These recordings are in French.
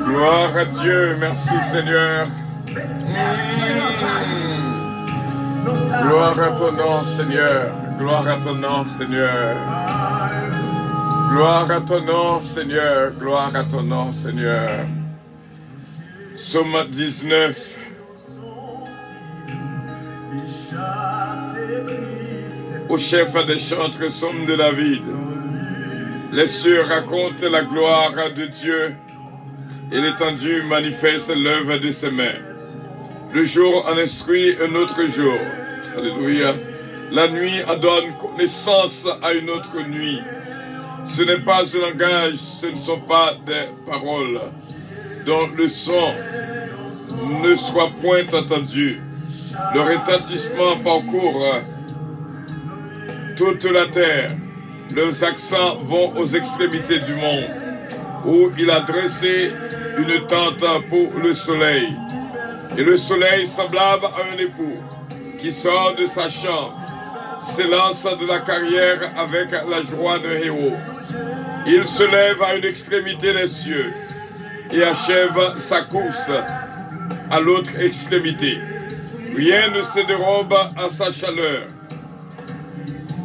Gloire à Dieu, merci Seigneur. Gloire à ton nom, Seigneur. Gloire à ton nom, Seigneur. Gloire à ton nom, Seigneur. Gloire à ton nom, Seigneur. Psaume 19. Au chef des chantres, psaume de David. Les cieux racontent la gloire de Dieu et l'étendue manifeste l'œuvre de ses mains. Le jour en instruit un autre jour. Alléluia. La nuit en donne connaissance à une autre nuit. Ce n'est pas un langage, ce ne sont pas des paroles dont le son ne soit point entendu. Le retentissement parcourt toute la terre. Leurs accents vont aux extrémités du monde, où il a dressé une tente pour le soleil. Et le soleil, semblable à un époux qui sort de sa chambre, s'élance de la carrière avec la joie d'un héros. Il se lève à une extrémité des cieux et achève sa course à l'autre extrémité. Rien ne se dérobe à sa chaleur.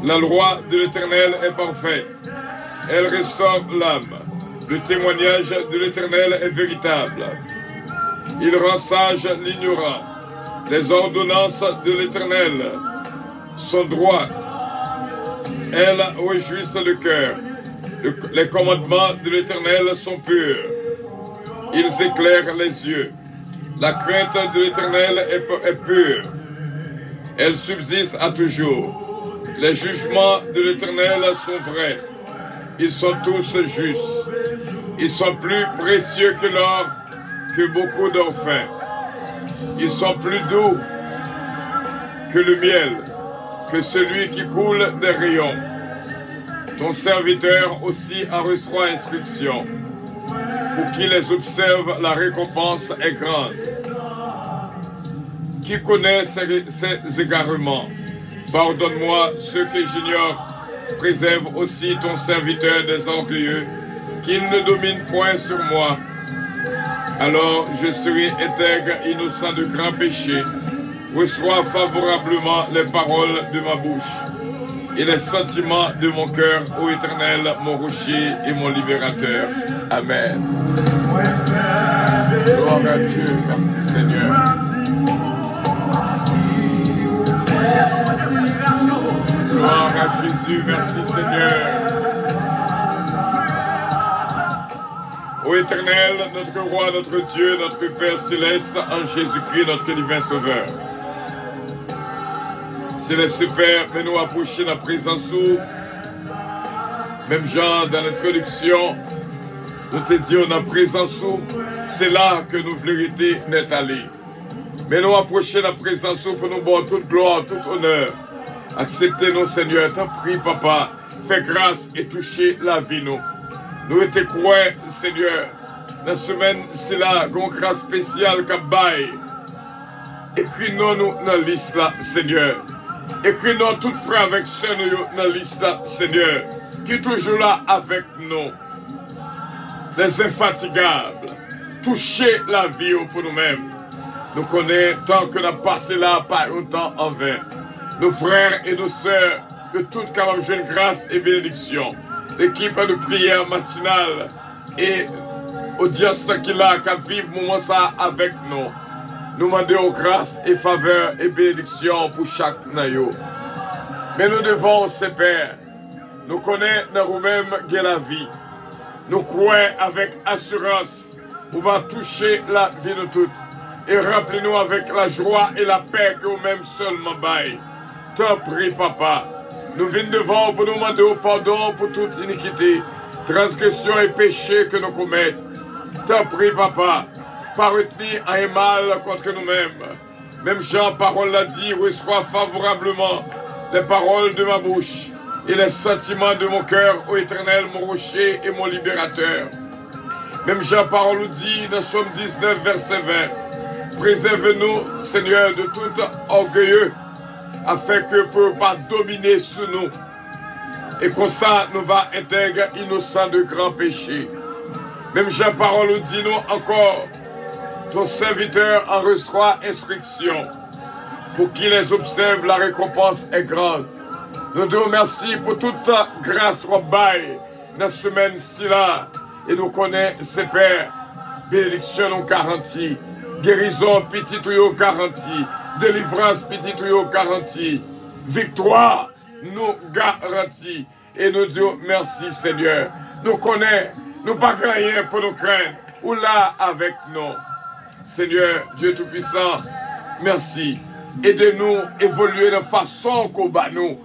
La loi de l'Éternel est parfaite. Elle restaure l'âme. Le témoignage de l'Éternel est véritable. Il rend sage l'ignorant. Les ordonnances de l'Éternel sont droites. Elles réjouissent le cœur. Les commandements de l'Éternel sont purs. Ils éclairent les yeux. La crainte de l'Éternel est pure. Elle subsiste à toujours. Les jugements de l'Éternel sont vrais. Ils sont tous justes. Ils sont plus précieux que l'or, que beaucoup d'orphins. Ils sont plus doux que le miel, que celui qui coule des rayons. Ton serviteur aussi a reçu instruction. Pour qui les observe, la récompense est grande. Qui connaît ses égarements? Pardonne-moi ceux que j'ignore. Préserve aussi ton serviteur des orgueilleux, qu'il ne domine point sur moi. Alors je serai intègre, innocent de grands péchés. Reçois favorablement les paroles de ma bouche et les sentiments de mon cœur, ô Éternel, mon rocher et mon libérateur. Amen. Gloire à Dieu. Merci Seigneur. Gloire à Jésus, merci Seigneur. Ô Éternel, notre Roi, notre Dieu, notre Père Céleste, en Jésus-Christ, notre divin Sauveur. Céleste Père, mais nous approcher la présence où, même Jean, dans l'introduction, nous te disons la présence où, c'est là que nous vérité n'est allé. Mais nous approcher la présence où pour nous boire toute gloire, tout honneur. Acceptez-nous, Seigneur. T'en prie, Papa. Fais grâce et touchez la vie, nous. Nous étions croyants, Seigneur. La semaine, c'est là, qu'on grâce spéciale qu'à bail. Écris-nous dans la liste là, Seigneur. Écris-nous tout frère avec sœur dans la liste là, Seigneur. Qui est toujours là avec nous. Les infatigables. Touchez la vie pour nous-mêmes. Nous connaissons tant que nous avons passé là, pas un temps en vain. Nos frères et nos sœurs, que toutes capables de grâce et bénédiction. L'équipe de prière matinale et audience qui là, qui vivent moment ça avec nous. Nous demandons grâce et faveur et bénédiction pour chaque naïo. Mais nous devons, ces pères, nous connaissons dans nous-mêmes la vie. Nous croyons avec assurance, on va toucher la vie de toutes. Et rappelez-nous avec la joie et la paix que nous-mêmes seulement baillent. T'en prie, Papa. Nous venons devant pour nous demander pardon pour toute iniquité, transgression et péché que nous commettons. T'en prie, Papa. Pas retenir un mal contre nous-mêmes. Même Jean, parole l'a dit, reçois favorablement les paroles de ma bouche et les sentiments de mon cœur, ô Éternel, mon rocher et mon libérateur. Même Jean, parole nous dit dans Psaume 19, verset 20. Préserve-nous, Seigneur, de tout orgueilleux, afin que ne peut pas dominer sur nous. Et comme ça, nous va intègre innocent de grands péchés. Même Jean-Parole nous dit nous encore, ton serviteur en reçoit instruction. Pour qu'il les observe, la récompense est grande. Nous te remercions pour toute grâce qu'on baille dans la semaine-ci là. Et nous connaissons, Père, bénédiction nous garantie, guérison petit ou garantie, délivrance petit ou garantie, victoire nous garantie. Et nous disons merci Seigneur. Nous connaissons, nous pas rien pour nous craindre. Ou là avec nous. Seigneur, Dieu Tout-Puissant, merci. Aidez-nous à évoluer de façon qu'on bat nous.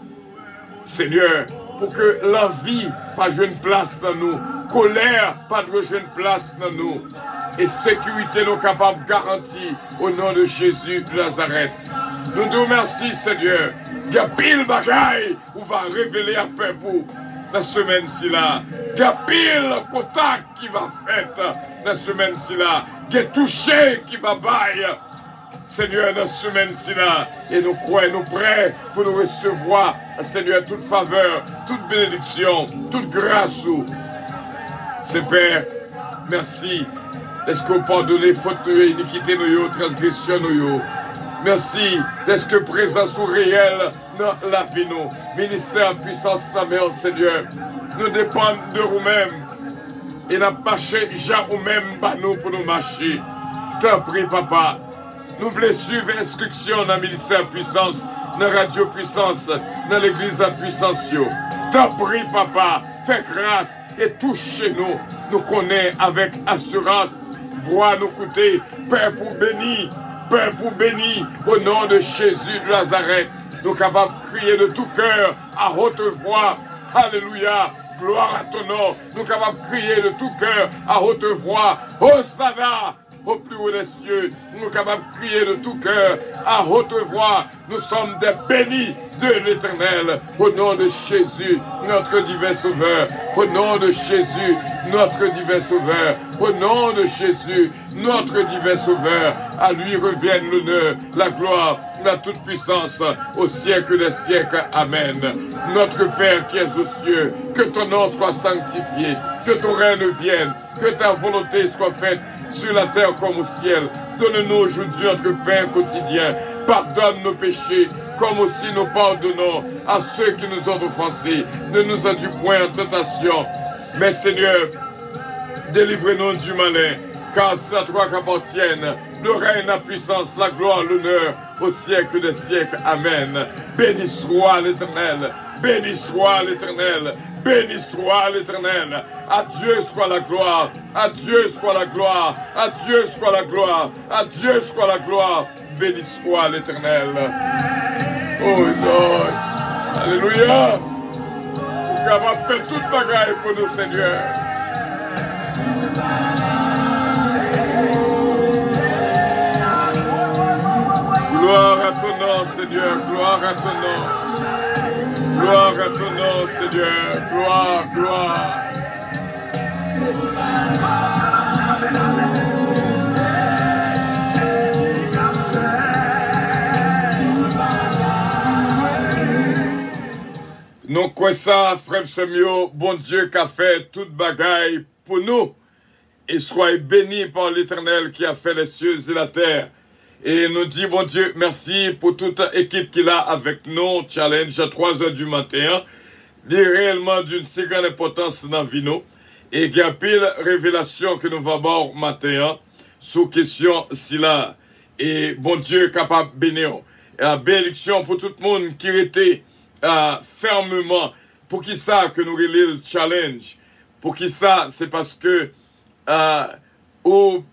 Seigneur, pour que l'envie pas jouer une place dans nous, colère pas de jouer une place dans nous, et sécurité nous capables de garantir au nom de Jésus de Nazareth. Nous te remercions, Seigneur. Il y a pile bagaille où va révéler à peu pour la semaine-ci là. Il y a pile contact qui va faire la semaine-ci là. Il y a touché qui va bailler. Seigneur, dans cette semaine-ci là, et nous croyons, nous prêts pour nous recevoir, Seigneur, toute faveur, toute bénédiction, toute grâce. Père, merci. Est-ce qu'on pardonne faute, iniquité, nous, transgression, nous. Merci. Est-ce que présence réelle dans la vie, nous. Ministère, puissance, la main, Seigneur. Nous dépendons de nous-mêmes. Et nous marché, déjà nous-mêmes, nous pour nous marcher. T'en prie, papa. Nous voulons suivre l'instruction dans le ministère puissance, dans la radio puissance, dans l'église puissance. T'en prie, papa, fais grâce et touche chez nous. Nous connaissons avec assurance. Vois nous coûter, Père pour bénir, Père pour bénir, au nom de Jésus de Nazareth. Nous sommes capables de crier de tout cœur, à haute voix. Alléluia. Gloire à ton nom. Nous sommes capables de crier de tout cœur, à haute voix. Hosanna. Au plus haut des cieux, nous sommes capables de crier de tout cœur, à haute voix, nous sommes des bénis de l'Éternel, au nom de Jésus, notre divin Sauveur, au nom de Jésus, notre divin Sauveur, au nom de Jésus, notre divin Sauveur, à lui reviennent l'honneur, la gloire, la toute-puissance, au siècle des siècles. Amen. Notre Père qui es aux cieux, que ton nom soit sanctifié, que ton règne vienne, que ta volonté soit faite sur la terre comme au ciel. Donne-nous aujourd'hui notre pain quotidien. Pardonne nos péchés, comme aussi nous pardonnons à ceux qui nous ont offensés. Ne nous induis point en tentation, mais Seigneur, délivre-nous du malin, car c'est à toi qu'appartiennent le règne, la puissance, la gloire, l'honneur, au siècle des siècles. Amen. Béni soit l'Éternel. Béni soit l'Éternel. Béni soit l'Éternel. À Dieu soit la gloire. À Dieu soit la gloire. À Dieu soit la gloire. À Dieu soit la gloire. Béni soit l'Éternel. Oh Lord. Alléluia. Nous avons fait toute bagaille pour nos seigneurs. Gloire à ton nom, Seigneur. Gloire à ton nom. Gloire à ton nom, Seigneur. Gloire, gloire. Nous quoi ça, frère Semio, bon Dieu qui a fait toute bagaille pour nous. Et soyez bénis par l'Éternel qui a fait les cieux et la terre. Et nous dit, bon Dieu, merci pour toute équipe qu'il a avec nous, challenge à 3 h du matin. Il est réellement d'une si grande importance dans la vie nous. Et il y a pile révélation que nous va voir matin, sous question si là. Et bon Dieu capable de bénir. Et la bénédiction pour tout le monde qui était fermement. Pour qui ça que nous relève le challenge? Pour qui ça? C'est parce que ou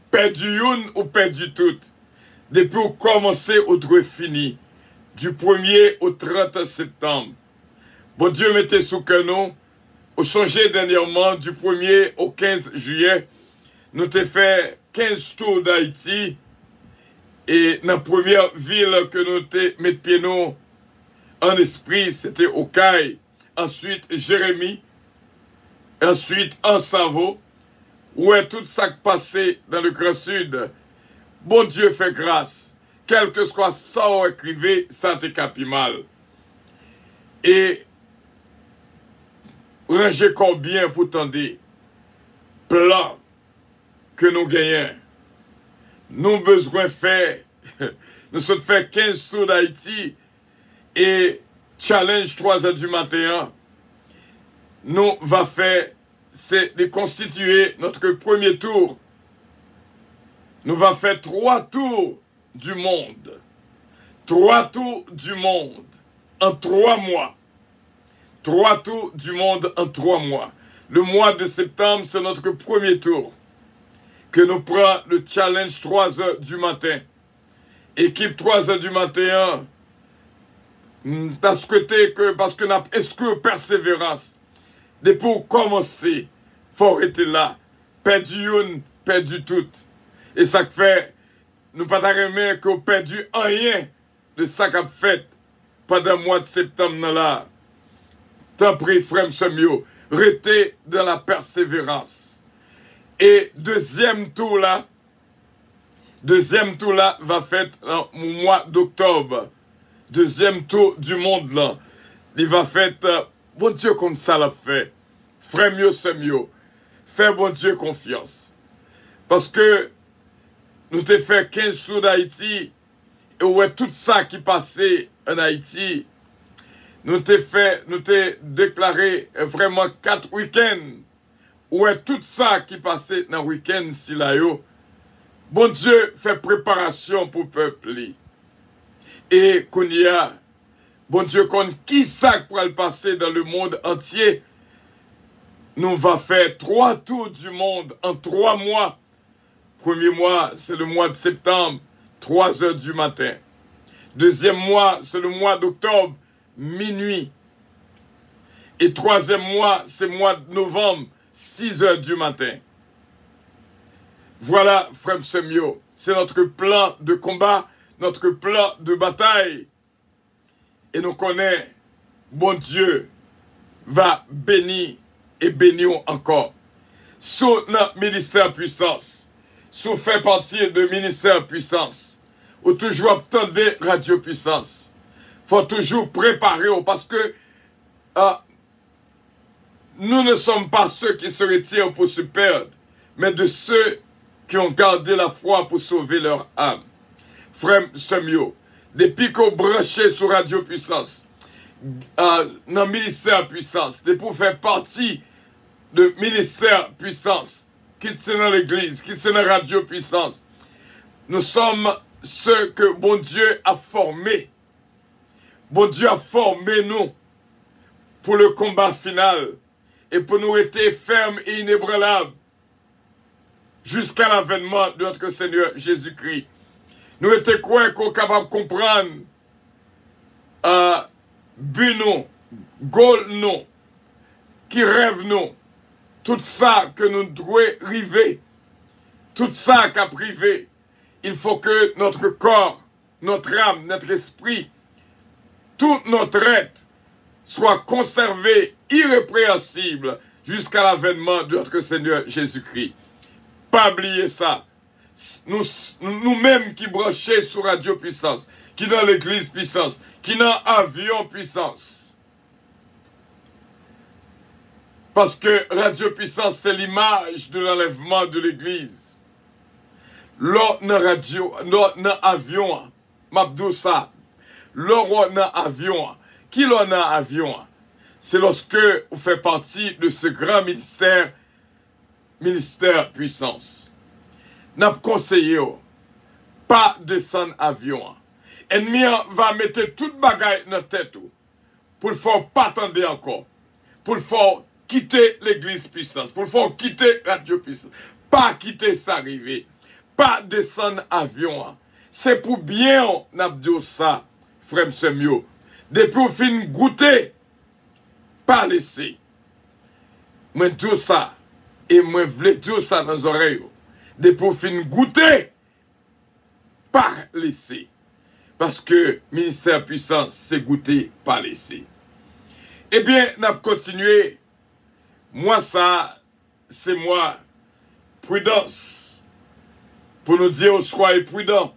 perdu une ou perdu tout. Depuis qu'on commençait au droit fini, du 1er au 30 septembre. Bon Dieu mettez sous que nous, au changé dernièrement, du 1er au 15 juillet, nous avons fait 15 tours d'Haïti. Et dans la première ville que nous avons mis pied nous en esprit, c'était Okaï. Ensuite, Jérémie. Ensuite, en Savo. Où est tout ça qui passé dans le Grand Sud. Bon Dieu fait grâce. Quel que soit ça ou écrivé, ça te capi mal. Et rangez combien pour tendre. plan que nous gagnons. Nous besoin faire, nous sommes fait 15 tours d'Haïti et challenge 3 heures du matin. Nous va faire, c'est de constituer notre premier tour. Nous va faire 3 tours du monde. 3 tours du monde en 3 mois. 3 tours du monde en 3 mois. Le mois de septembre, c'est notre premier tour. Que nous prenons le challenge 3 heures du matin. Équipe 3 heures du matin, t'as souhaité que, parce que nous avons escoué persévérance. Et pour commencer, il faut être là. Perdu une, perdu tout. Et ça fait, nous pas remettre qu'on perdu rien de ça qu'a fait pendant le mois de septembre là. T'en prie, frère Semio, restez dans la persévérance. Et deuxième tour là va faire au mois d'octobre. Deuxième tour du monde là. Il va faire, bon Dieu comme ça l'a fait. Frère mieux Semio, fais bon Dieu confiance. Parce que nous t'ai fait 15 tours d'Haïti et ouais tout ça qui passait en Haïti. Nous t'ai déclaré vraiment 4 week-ends. Ouais, tout ça qui passait dans le week-end, si là, yo. Bon Dieu fait préparation pour le peuple. Et qu'on y a, bon Dieu, qui ça pour le passer dans le monde entier, nous va faire 3 tours du monde en 3 mois. Premier mois, c'est le mois de septembre, 3 heures du matin. Deuxième mois, c'est le mois d'octobre, minuit. Et troisième mois, c'est le mois de novembre, 6 heures du matin. Voilà, frère Semio, c'est notre plan de combat, notre plan de bataille. Et nous connaissons, bon Dieu va bénir et bénir encore. Sous notre ministère puissance, sous fait partie de ministère puissance, ou toujours obtenir radio puissance. Faut toujours préparer parce que nous ne sommes pas ceux qui se retirent pour se perdre, mais de ceux qui ont gardé la foi pour sauver leur âme. Frère Semio, depuis qu'on branchait sur Radio Puissance, dans le ministère Puissance, depuis pour faire partie de ministère Puissance, qui est dans l'église, qui est dans Radio Puissance, nous sommes ceux que bon Dieu a formés. Bon Dieu a formé nous pour le combat final et pour nous rester fermes et inébranlables jusqu'à l'avènement de notre Seigneur Jésus-Christ. Nous étions quoi qu'on est capable de comprendre but nous, goal nous, qui rêve nous, tout ça que nous devons arriver, tout ça qu'a privé. Il faut que notre corps, notre âme, notre esprit, toute notre être soit conservé irrépréhensible jusqu'à l'avènement de notre Seigneur Jésus-Christ. Pas oublier ça. Nous-mêmes qui branchons sur Radio Puissance, qui dans l'église Puissance, qui dans avion Puissance. Parce que Radio Puissance, c'est l'image de l'enlèvement de l'église. L'autre dans radio, l'autre dans avion, Mabdoussa, l'autre dans avion, qui l'autre dans avion? C'est lorsque vous faites partie de ce grand ministère Puissance. N'a pas conseillé, pas descendre avion. Ennemi va mettre toute bagaille dans la tête pour le faire pas attendre encore. Pour le faire quitter l'église Puissance. Pour le faire quitter Radio Puissance. Pas quitter ça arriver. Pas descendre avion. C'est pour bien, n'a dit ça, frère Semio. Depuis au fin goûter, pas laisser. Moi dis ça. Et moi voulais dire ça dans les oreilles. Depuis au fin goûter, pas laisser. Parce que ministère Puissance, c'est goûter, pas laisser. Eh bien, nous avons continué. Moi, ça, c'est moi. Prudence. Pour nous dire, soyez prudents.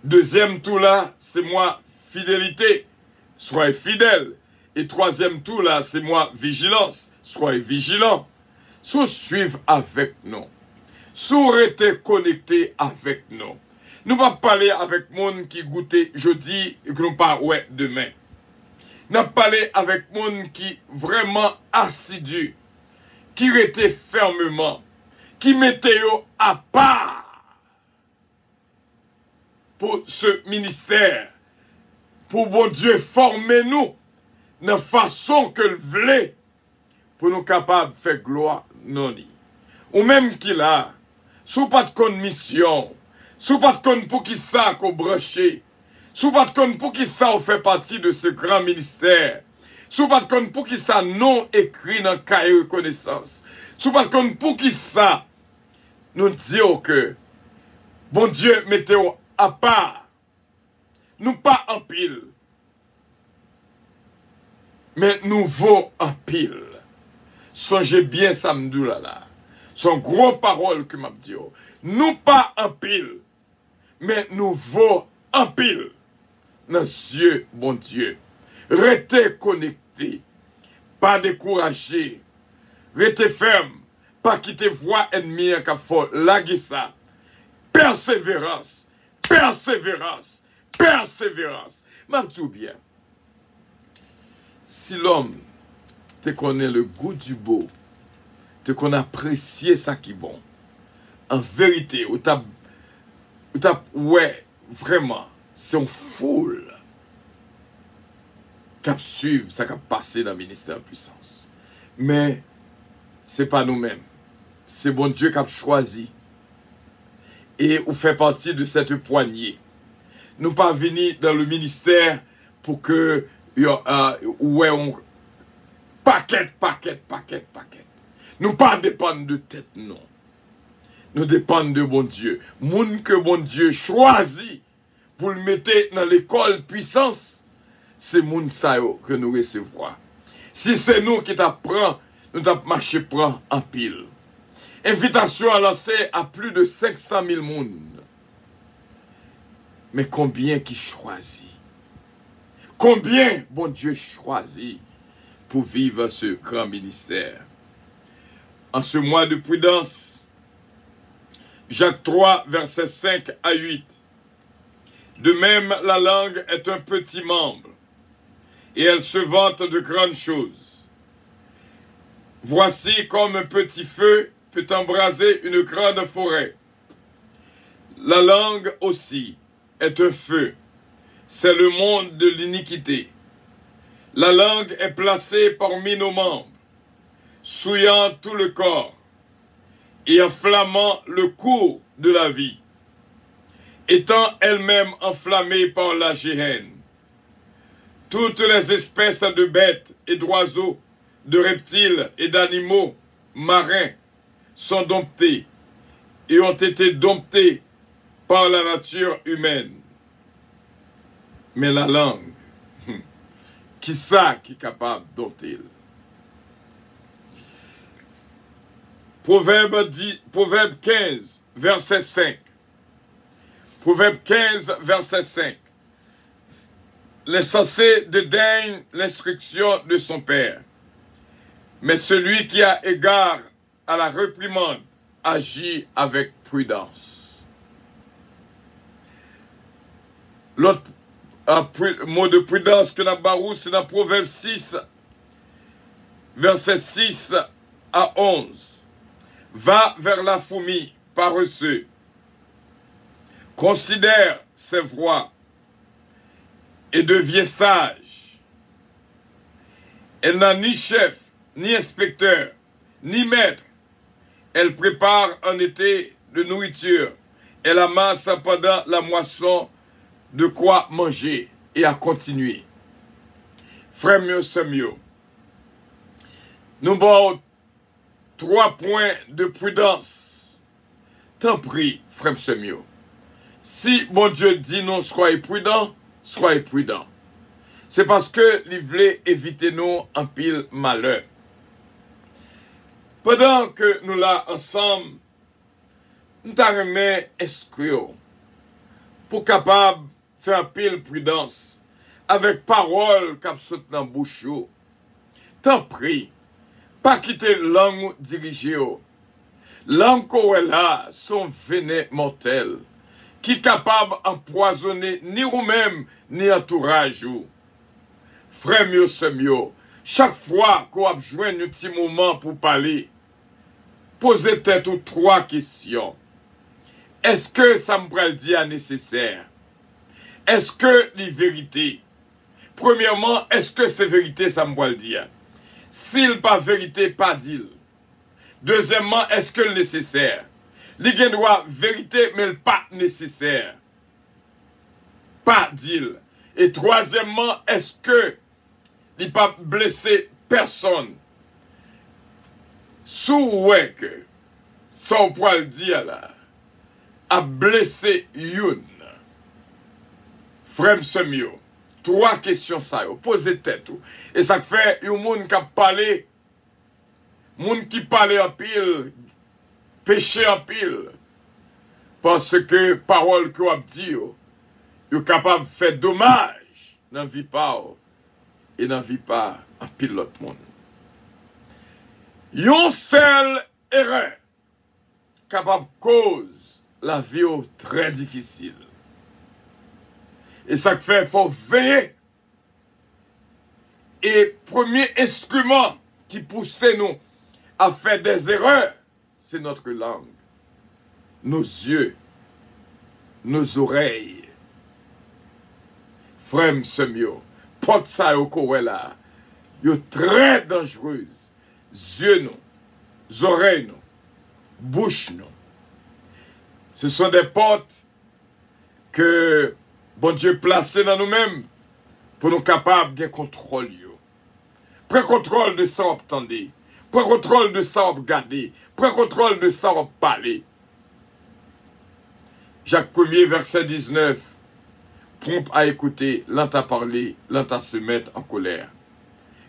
Deuxième tour là, c'est moi, fidélité. Soyez fidèles. Et troisième tour là, c'est moi, vigilance. Soyez vigilants. sous suivre avec nous, sous rester connecté avec nous. Nous ne pas parler avec monde qui goûtait jeudi et que nous pas ouais demain. Nous parler avec monde qui vraiment assidu, qui restait fermement, qui mettait à part pour ce ministère, pour bon Dieu former nous de façon que le voulait pour nous capables de faire gloire non li. Ou même qu'il a, sous pas de mission, sous pas de pour qui ça qu'on branché, sous pas de pour qui ça on fait partie de ce grand ministère, sous pas de pour qui ça non écrit dans le cahier de connaissance, sous pas de pour qui ça nous disons que bon Dieu mettez à part, nous pas en pile, mais nous vaut en pile. Songez bien samedi là. Son gros parole que m'a dit. Nous pas en pile, mais nous vaut en pile. Dans Dieu, bon Dieu. Restez connectés, pas découragés. Restez ferme, pas quitter voie ennemie qu'a fait laguer ça. Persévérance, persévérance, persévérance. M'a dit bien. Si l'homme te connaît le goût du beau, te connaît apprécier ça qui est bon, en vérité, ouais, vraiment, c'est une foule qui suivre ça qui a passé dans le ministère de puissance. Mais ce n'est pas nous-mêmes. C'est bon Dieu qui a choisi. Et on fait partie de cette poignée. Nous pas venir dans le ministère pour que ouais, on paquet. Nous pas dépendre de tête, non. Nous dépendons de bon Dieu. Moun que bon Dieu choisit pour le mettre dans l'école puissance, c'est moun sa yo que nous recevons. Si c'est nous qui t'apprend, nous t'apprenons marcher prend en pile. Invitation à lancer à plus de 500 000 moun. Mais combien qui choisit? Combien, bon Dieu, choisit pour vivre ce grand ministère? En ce mois de prudence, Jacques 3, versets 5 à 8. De même, la langue est un petit membre, et elle se vante de grandes choses. Voici comme un petit feu peut embraser une grande forêt. La langue aussi est un feu. C'est le monde de l'iniquité. La langue est placée parmi nos membres, souillant tout le corps et enflammant le cours de la vie, étant elle-même enflammée par la géhenne. Toutes les espèces de bêtes et d'oiseaux, de reptiles et d'animaux marins sont domptées et ont été domptées par la nature humaine. Mais la langue, qui ça qui est capable de dompter? Proverbe 15, verset 5. Proverbe 15, verset 5. L'insensé dédaigne l'instruction de son père, mais celui qui a égard à la réprimande agit avec prudence. L'autre mot de prudence que nous avons, c'est dans Proverbe 6, verset 6 à 11. Va vers la fourmi, paresseux. Considère ses voies et deviens sage. Elle n'a ni chef, ni inspecteur, ni maître. Elle prépare en été de nourriture. Elle amasse pendant la moisson de quoi manger et à continuer. Frère mieux, c'est mieux. Nous avons 3 points de prudence. Tant pis, frère, c'est mieux. Si mon Dieu dit non, soyez prudents, soyez prudents. C'est parce que il voulait éviter nous un pile malheur. Pendant que nous là ensemble, nous t'arrêtons esprit pour capable faire un pile prudence avec parole qui saute dans la bouche. Tant pis, Pas quitter langue dirigée. Langue qu'on est là, son venin mortel, qui est capable d'empoisonner ni vous-même, ni entourage. Frère mieux, c'est mieux. Chaque fois qu'on a besoin d'un petit moment pour parler, posez tête aux 3 questions. Est-ce que ça me peut dire nécessaire? Est-ce que les vérités? Premièrement, est-ce que c'est vérité, ça me peut le dire? S'il pas vérité, pas dit. Deuxièmement, est-ce que le nécessaire? Il y a droit vérité, mais pas nécessaire. Pas dit. Et troisièmement, est-ce que il n'a pas blessé personne? Sous ouais que, sans pouvoir le dire là, a blessé une. Frère Semio, 3 questions ça, posez tête. Et ça fait, un monde qui a parlé, monde qui parle en pile, péché en pile. Parce que parole que vous avez dit, vous êtes capable de faire dommage dans la vie pas et dans la vie pas en pile l'autre monde. Yon seule erreur capable de cause la vie très difficile. Et ça fait, il faut veiller. Et premier instrument qui pousse nous à faire des erreurs, c'est notre langue, nos yeux, nos oreilles. Frère Semio, porte ça au corps là, yo très dangereuse. Yeux nous, oreilles nous, bouche nous. Ce sont des portes que bon Dieu placé dans nous-mêmes pour nous capables de contrôle. Prends contrôle de ça, obtendez. Prends contrôle de ça, regarder. Prends contrôle de ça, parler. Jacques 1er, verset 19. Prompt à écouter, lent à parler, lent à se mettre en colère.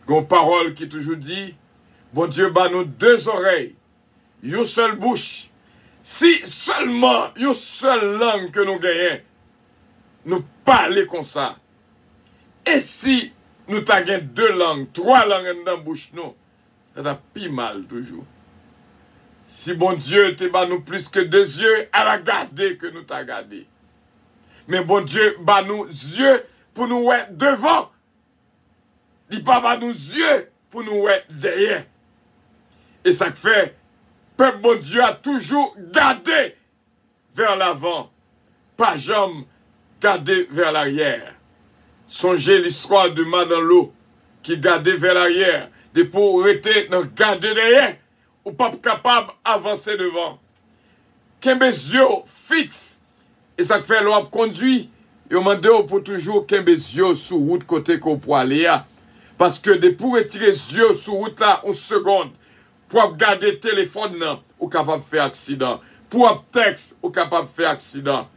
Une parole qui toujours dit, bon Dieu, bah nous 2 oreilles, une seule bouche. Si seulement une seule langue que nous gagnons, nous parler comme ça. Et si nous avons 2 langues, 3 langues dans la bouche, nous, ça t'a pis mal toujours. Si bon Dieu te bat nous plus que 2 yeux, elle a gardé que nous t'a gardé. Mais bon Dieu bat nous yeux pour nous voir devant. Il pas bat nous yeux pour nous voir derrière. Et ça fait, peuple bon Dieu a toujours gardé vers l'avant, pas jamais gardé vers l'arrière. Songez l'histoire de Madame Lo qui gardait vers l'arrière, de pour rester dans garder derrière, ou pas capable d'avancer devant. Qu'un yeux fixe, et ça fait l'on conduit, et on demande pour toujours qu'un yeux sur route côté qu'on peut aller. Parce que de pour retirer les yeux sur route là, une seconde, pour garder le téléphone, ou capable de faire accident. Pour texte, ou capable de faire accident.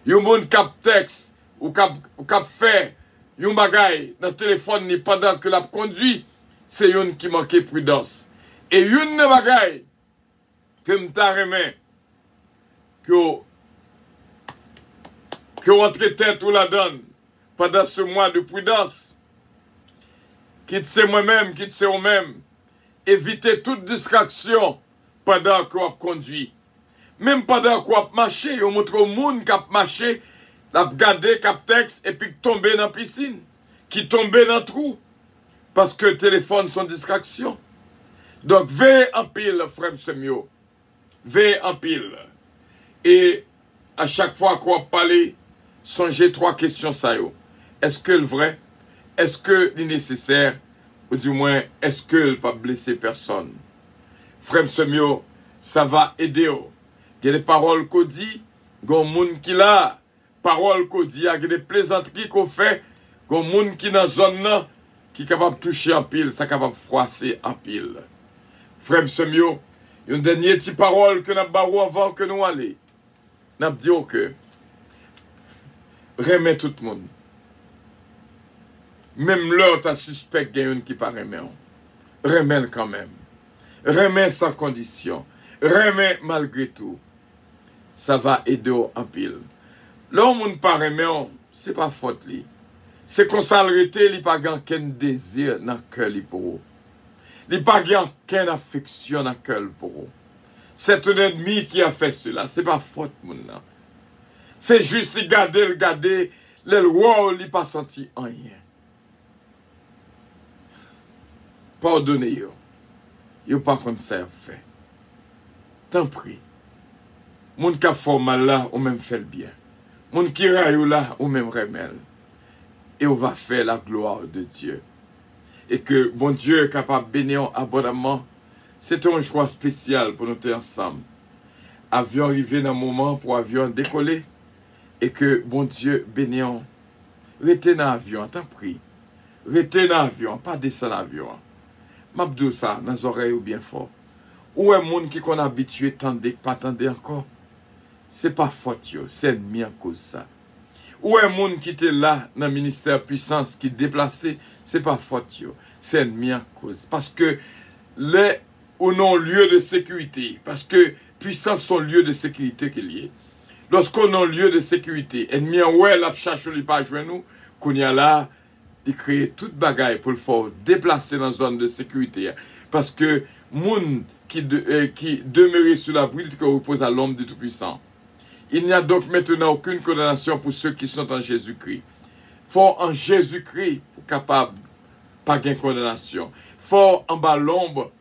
Yon moun kap texte, ou kap fait, yon bagay dans le téléphone ni pendant que l'a conduit, c'est yon qui manque prudence. Et yon ne bagay que m'ta remen, que entre tête ou la donne pendant ce mois de prudence, quitte c'est moi-même, quitte c'est vous-même, évitez toute distraction pendant que vous conduit. Même pendant que vous marchez, vous montrez au monde qui a marché, qui a gardé, qui a texte, et puis tomber dans la piscine, qui tombe dans le trou. Parce que le téléphone sont distraction. Donc, veillez en pile, frère Semio. Veillez en pile. Et à chaque fois qu'on parle, songez 3 questions ça. Est-ce que le vrai? Est-ce que le nécessaire? Ou du moins, est-ce que le pas blesser personne? Frère Semio, ça va aider. Il y a des paroles qu'on dit, il y a des gens qui là, paroles qu'on dit, il y a des plaisanteries qu'on fait, il y a des gens qui dans la zone qui est capable de toucher en pile, ça capable de froisser en pile. Frère Semio, il y a une dernière petite parole que nous avons avant que nous allions. Nous avons dit que remet tout le monde. Même l'autre a suspect qu'il y a une qui ne remet pas. Remet quand même. Remet sans condition. Remet malgré tout. Ça va aider en pile. L'homme ne pas remet, ce n'est pas faute li. C'est qu'on s'arrête, il n'y a pas aucun désir dans le cœur pour vous. Il n'y a pas qu'une affection dans le cœur pour vous. C'est un ennemi qui a fait cela. Ce n'est pas faute, mon. C'est juste regarder, le roi, il n'a pas senti rien. Pardonnez-vous. Vous n'avez pas qu'on ça fait. Tant pis. Moun qui a fait mal là, ou même fait le bien. Moun qui raille là, ou même remèle. Et on va faire la gloire de Dieu. Et que bon Dieu est capable de bénir abondamment. C'est un choix spécial pour nous être ensemble. Avion arrivé dans le moment pour avion décoller. Et que bon Dieu bénir. Restez dans l'avion, tant pis. Restez dans l'avion, pas descendre dans l'avion. M'abdou ça dans les oreilles ou bien fort. Ou un monde qui qu'on habitué tendez pas tendez encore. C'est pas faute yo, c'est ennemi en cause ça. Ou un monde qui était là dans le ministère puissance qui déplacé, c'est pas faute yo, c'est ennemi en cause parce que les ou non lieu de sécurité, parce que puissance sont lieu de sécurité qu'il y est. Lorsqu'on a un lieu de sécurité, ennemi en ouais la cherche li pas joindre nous, qu'on y a là il crée toute bagaille pour le faire déplacer dans la zone de sécurité parce que moun qui demeurait sous l'abri que repose à l'homme du Tout-Puissant. Il n'y a donc maintenant aucune condamnation pour ceux qui sont en Jésus-Christ. Fort en Jésus-Christ pour capable pas de condamnation. Fort en bas l'ombre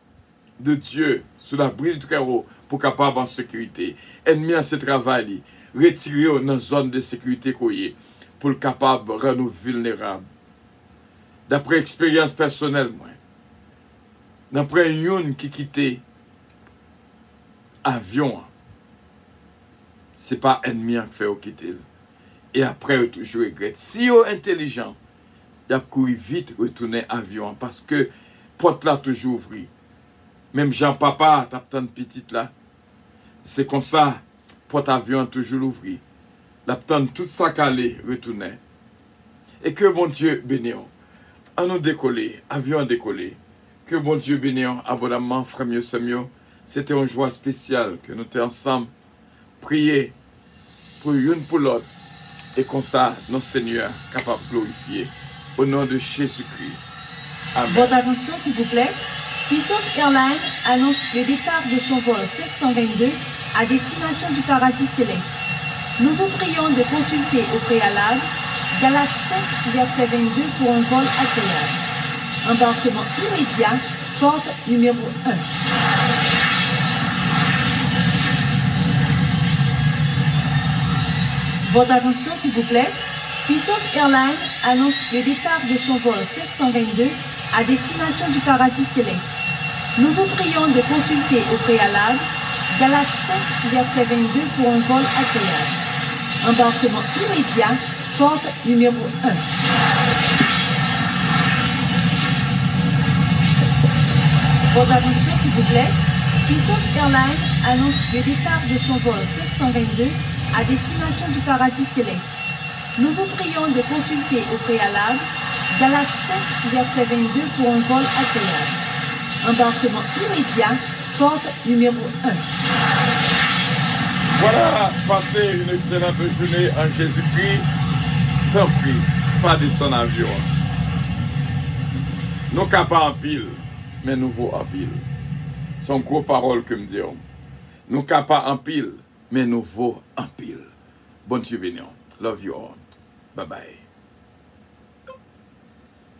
de Dieu sous l'abri du carreau pour capable en sécurité. Ennemi à ce travail, retirez dans la zone de sécurité pour le capable de rendre nous vulnérables. D'après expérience personnelle, moi, d'après une qui quittait avion, c'est pas ennemi qui fait quitter. Et après, toujours regrette. Si vous êtes intelligent, il a couru vite retourner avion parce que porte là toujours ouvri. Même Jean-Papa, t'as une petite là. C'est comme ça, porte avion toujours ouvri. L'attend tout ça calé retourner. Et que bon Dieu bénisse. À nous décoller, avion décoller. Que bon Dieu bénisse abondamment, frère mieux, c'est mieux. C'était une joie spéciale que nous étions ensemble. Prier pour une pour l'autre. Et comme ça, notre Seigneur capable de glorifier. Au nom de Jésus-Christ. Amen. Votre attention, s'il vous plaît. Puissance Airlines annonce le départ de son vol 722 à destination du paradis céleste. Nous vous prions de consulter au préalable Galates 5, verset 22 pour un vol agréable. Embarquement immédiat, porte numéro 1. Votre attention, s'il vous plaît. Puissance Airlines annonce le départ de son vol 722 à destination du paradis céleste. Nous vous prions de consulter au préalable Galates 5, verset 22 pour un vol agréable. Embarquement immédiat, porte numéro 1. Votre attention, s'il vous plaît. Puissance Airlines annonce le départ de son vol 722 à destination du paradis céleste. Nous vous prions de consulter au préalable Galates 5, verset 22 pour un vol agréable. Embarquement immédiat, porte numéro 1. Voilà, passez une excellente journée en Jésus-Christ. Tant pis, pas de son avion. Nous ne sommes pas en pile, mais nous vaut en pile. C'est une grosse parole que me disons. Nous ne sommes pas en pile, mais nous vaut en pile. Bon Dieu béni. Love you all. Bye bye.